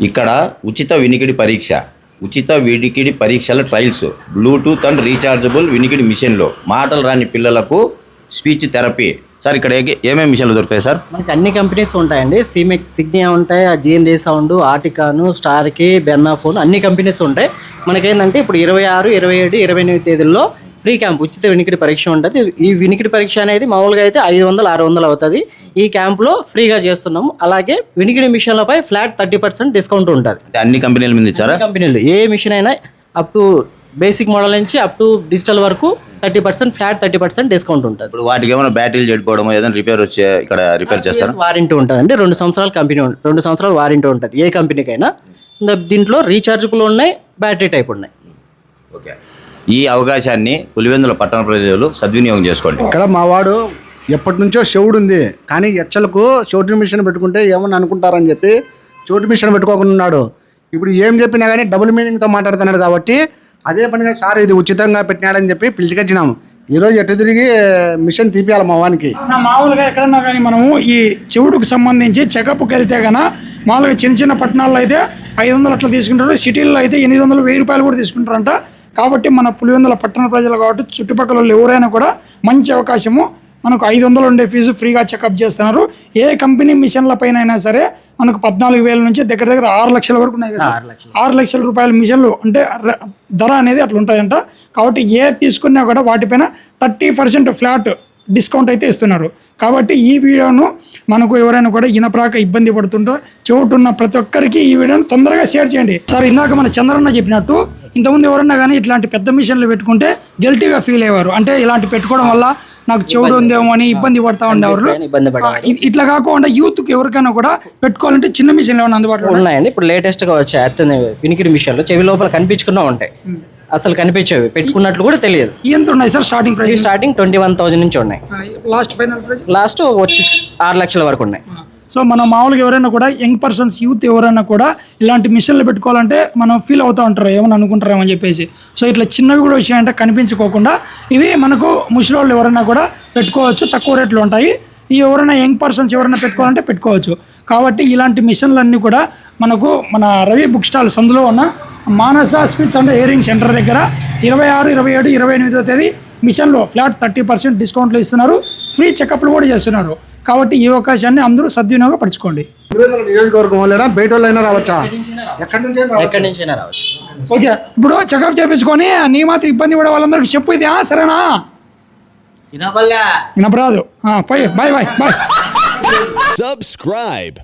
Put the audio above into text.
ఇక్కడ ఉచిత వినికిడి పరీక్షల ట్రయల్స్, బ్లూటూత్ అండ్ రీఛార్జబుల్ వినికిడి మిషన్లు, మాటలు రాని పిల్లలకు స్పీచ్ థెరపీ. సార్ ఇక్కడ ఏమేమి మిషన్లు దొరుకుతాయి సార్? మనకి అన్ని కంపెనీస్ ఉంటాయండి. సిగ్నియా ఉంటాయి, జిఎన్డి సౌండ్, ఆర్టికాను, స్టార్కి, బెర్నాఫోన్, అన్ని కంపెనీస్ ఉంటాయి. మనకేంటంటే ఇప్పుడు 26, 27, 28 తేదీల్లో ఫ్రీ క్యాంప్ ఉచిత వినికిడి పరీక్ష ఉంటుంది. ఈ వినికిడి పరీక్ష అనేది మామూలుగా అయితే 500, 600 అవుతుంది. ఈ క్యాంప్లో ఫ్రీగా చేస్తున్నాము. అలాగే వినికిడి మిషన్లపై ఫ్లాట్ 30% డిస్కౌంట్ ఉంటుంది. అన్ని కంపెనీల మీద ఇచ్చారా? కంపెనీలు ఏ మిషన్ అయినా అప్ టు బేసిక్ మోడల్ నుంచి అప్ టు డిజిటల్ వరకు 30% ఫ్లాట్ 30% డిస్కౌంట్ ఉంటుంది. ఇప్పుడు వాటికి ఏమైనా బ్యాటరీలు చెడిపోవడం, ఏదైనా రిపేర్ వచ్చే ఇక్కడ రిపేర్ చేస్తారా? వారంటీ ఉంటుంది అండి. 2 సంవత్సరాల కంపెనీ 2 సంవత్సరాల వారంటీ ఉంటుంది ఏ కంపెనీకైనా. దీంట్లో రీఛార్జబుల్ ఉన్నాయి, బ్యాటరీ టైప్ ఉన్నాయి. ఓకే, ఈ అవకాశాన్ని పులివెందుల పట్టణ ప్రజలు సద్వినియోగం చేసుకోండి. ఇక్కడ మా వాడు ఎప్పటి నుంచో చెవుడు ఉంది, కానీ ఎచ్చలకు చోటు మిషన్ పెట్టుకుంటే ఏమని అనుకుంటారని చెప్పి చోటు మిషన్ పెట్టుకోకుండా ఉన్నాడు. ఇప్పుడు ఏం చెప్పినా కానీ డబుల్ మీనింగ్తో మాట్లాడుతున్నాడు. కాబట్టి అదే పనిగా సార్ ఇది ఉచితంగా పెట్టినాడని చెప్పి పిలిచికొచ్చినాము. ఈరోజు ఎటు తిరిగి మిషన్ తీపియాలి మా వానికి. మామూలుగా ఎక్కడన్నా కానీ మనము ఈ చెవుడుకు సంబంధించి చెకప్కి వెళ్తే కన్నా మామూలుగా చిన్న పట్టణాల్లో అయితే 500 అట్లా తీసుకుంటారు, సిటీల్లో అయితే 800, 1000 రూపాయలు కూడా తీసుకుంటారంట. కాబట్టి మన పులివెందుల పట్టణ ప్రజలు కాబట్టి చుట్టుపక్కల వాళ్ళు ఎవరైనా కూడా మంచి అవకాశము. మనకు 500 ఉండే ఫీజు ఫ్రీగా చెకప్ చేస్తున్నారు. ఏ కంపెనీ మిషన్ల పైన అయినా సరే మనకు 14,000 నుంచి దగ్గర 6 లక్షల వరకు ఉన్నాయి కదా. 6 లక్షల రూపాయల మిషన్లు అంటే ధర అనేది అట్లా ఉంటాయంట. కాబట్టి ఏ తీసుకున్నా కూడా వాటిపైన 30% ఫ్లాట్ డిస్కౌంట్ అయితే ఇస్తున్నారు. కాబట్టి ఈ వీడియోను మనకు ఎవరైనా కూడా ఇనప్రాక ఇబ్బంది పడుతుంటో చెవుటున్న ప్రతి ఒక్కరికి ఈ వీడియోను తొందరగా షేర్ చేయండి. సార్ ఇందాక మన చంద్రన్న చెప్పినట్టు ఇంతకుముందు ఎవరన్నా కానీ ఇట్లాంటి పెద్ద మిషన్లు పెట్టుకుంటే గిల్టీగా ఫీల్ అయ్యేవారు. అంటే ఇలాంటి పెట్టుకోవడం వల్ల నాకు చెవుడు ఉందేమో అని ఇబ్బంది పడతా ఉండేవారు. ఇట్లా కాకుండా యూత్కి ఎవరికైనా కూడా పెట్టుకోవాలంటే చిన్న మిషన్లు ఏమైనా అందుబాటులో ఉన్నాయండి. ఇప్పుడు లేటెస్ట్గా వచ్చే వినికిడి మిషన్లు చెవి లోపల కనిపించకుండా ఉంటాయి, అసలు కనిపించేవి, పెట్టుకున్నట్లు కూడా తెలియదు. ఎంత ఉన్నాయి సార్ స్టార్టింగ్ ప్రైస్? స్టార్టింగ్ 21,000 నుంచి ఉన్నాయి. లాస్ట్ ఫైనల్ ప్రైస్ లాస్ట్ 6 లక్షల వరకు ఉన్నాయి. సో మనం మామూలుగా ఎవరైనా కూడా యంగ్ పర్సన్స్, యూత్ ఎవరైనా కూడా ఇలాంటి మిషన్లు పెట్టుకోవాలంటే మనం ఫీల్ అవుతూ ఉంటారు, ఏమని అనుకుంటారేమో అని చెప్పేసి. సో ఇట్లా చిన్నవి కూడా వచ్చాయంటే కనిపించుకోకుండా ఇవి మనకు ముసలి వాళ్ళు ఎవరైనా కూడా పెట్టుకోవచ్చు, తక్కువ రేట్లు ఉంటాయి. ఈ ఎవరైనా యంగ్ పర్సన్స్ ఎవరైనా పెట్టుకోవాలంటే పెట్టుకోవచ్చు. కాబట్టి ఇలాంటి మిషన్లన్నీ కూడా మనకు మన రవి బుక్ స్టాల్ సందులో ఉన్న మానస స్పీచ్ అండ్ హియరింగ్ సెంటర్ దగ్గర 26, 27, 28వ తేదీ మిషన్లో ఫ్లాట్ 30% డిస్కౌంట్లు ఇస్తున్నారు. ఫ్రీ చెకప్లు కూడా చేస్తున్నారు. కాబట్టి ఈ అవకాశాన్ని అందరూ సద్వినియోగపరచుకోండి. నియోజకవర్గం బయట వాళ్ళైనా రావచ్చా? ఎక్కడి నుంచైనా రావచ్చు. ఓకే, ఇప్పుడు చెకప్ చేయించుకొని నీ మాత్రం ఇబ్బంది కూడా వాళ్ళందరికీ చెప్పు, ఇది సరేనా? వినపరాదు. Bye bye bye. Subscribe.